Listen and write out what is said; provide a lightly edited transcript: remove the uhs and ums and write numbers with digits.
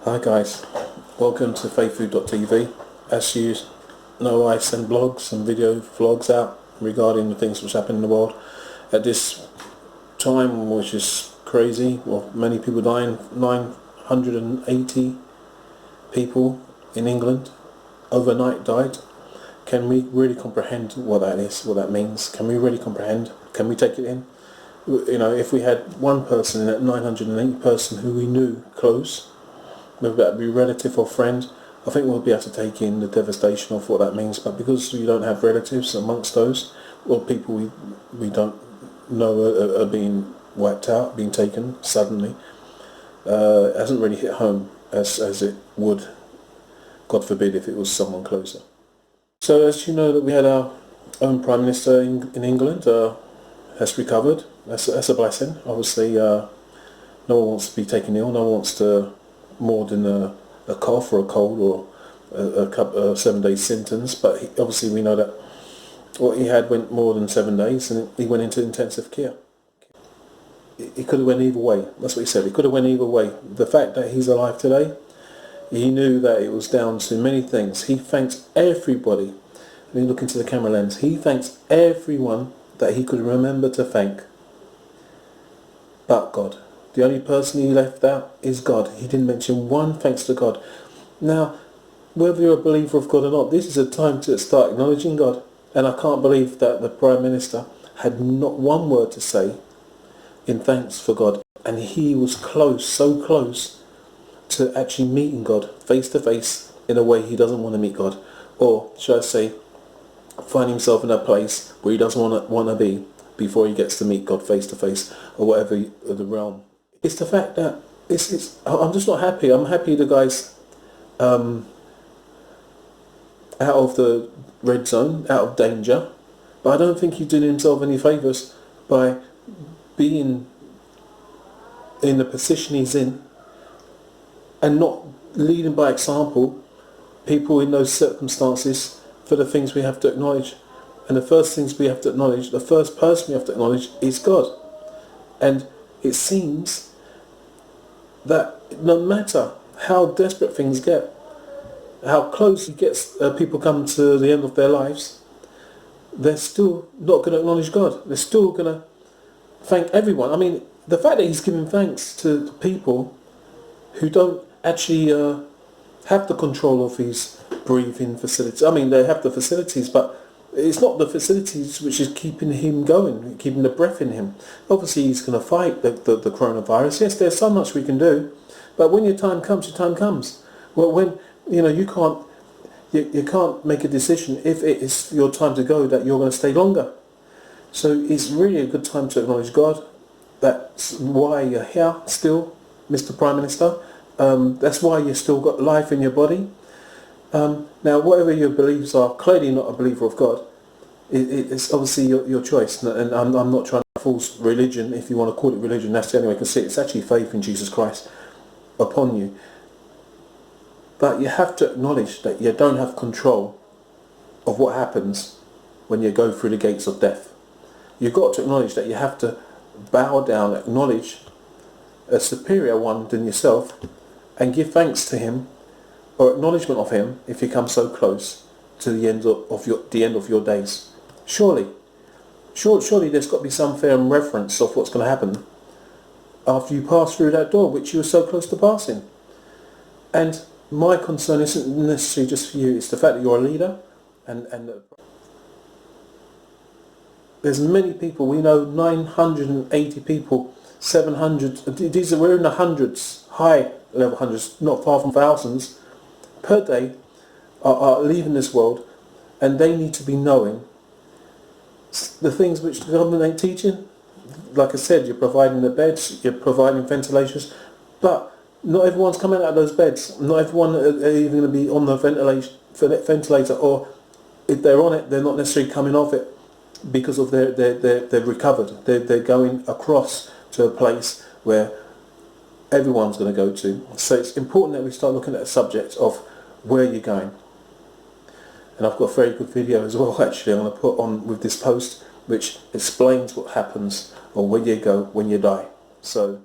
Hi guys, welcome to FaithFood.Tv. As you know, I send blogs and video vlogs out regarding the things which happen in the world at this time, which is crazy. Well, many people dying, 980 people in England overnight died. Can we really comprehend what that is, what that means? Can we really comprehend? Can we take it in? You know, if we had one person in that 980 person who we knew close, whether that be relative or friend, I think we'll be able to take in the devastation of what that means. But because we don't have relatives amongst those, or people we don't know are being wiped out, being taken suddenly, it hasn't really hit home as it would, God forbid, if it was someone closer. So as you know, that we had our own Prime Minister in England has recovered. That's a blessing. Obviously, no one wants to be taken ill. No one wants to more than a cough or a cold or a couple 7 days symptoms. But obviously, we know that what he had went more than 7 days, and he went into intensive care. It could have went either way. That's what he said. It could have went either way. The fact that he's alive today, he knew that it was down to many things. He thanks everybody. When you look into the camera lens, he thanks everyone that he could remember to thank, but God. The only person he left out is God. He didn't mention one thanks to God. Now, whether you're a believer of God or not, this is a time to start acknowledging God. And I can't believe that the Prime Minister had not one word to say in thanks for God. And he was close, so close, to actually meeting God face to face in a way he doesn't want to meet God. Or, should I say, find himself in a place where he doesn't want to be before he gets to meet God face to face, or whatever the realm. It's the fact that I'm just not happy. I'm happy the guy's out of the red zone, out of danger, but I don't think he's doing himself any favours by being in the position he's in and not leading by example people in those circumstances for the things we have to acknowledge. And the first things we have to acknowledge, the first person we have to acknowledge is God. And it seems that no matter how desperate things get, how close it gets, people come to the end of their lives, they're still not going to acknowledge God. They're still going to thank everyone. I mean, the fact that he's giving thanks to people who don't actually have the control of his breathing facilities. I mean, they have the facilities, but it's not the facilities which is keeping him going, keeping the breath in him. Obviously, he's going to fight the coronavirus. Yes, there's so much we can do, but when your time comes, your time comes. Well, when you can't make a decision if it is your time to go that you're going to stay longer. So it's really a good time to acknowledge God. That's why you're here still, Mr. Prime Minister. That's why you've still got life in your body. Now, whatever your beliefs are, clearly not a believer of God. It's obviously your choice, and I'm not trying to force religion, if you want to call it religion. That's the only way I can see it. It's actually faith in Jesus Christ upon you. But you have to acknowledge that you don't have control of what happens when you go through the gates of death. You've got to acknowledge that you have to bow down, acknowledge a superior one than yourself, and give thanks to him, or acknowledgement of him, if you come so close to the end of your days. Surely there's got to be some firm reference of what's going to happen after you pass through that door, which you were so close to passing. And my concern isn't necessarily just for you, it's the fact that you're a leader, and there's many people, we know 980 people, 700, we're in the hundreds, high level hundreds, not far from thousands, per day are leaving this world, and they need to be knowing the things which the government ain't teaching. Like I said, you're providing the beds, you're providing ventilators, but not everyone's coming out of those beds. Not everyone are even going to be on the ventilator, or if they're on it, they're not necessarily coming off it because of they're recovered. They're going across to a place where everyone's going to go to. So it's important that we start looking at the subject of where you're going. And I've got a very good video as well, actually, I'm going to put on with this post, which explains what happens or where you go when you die. So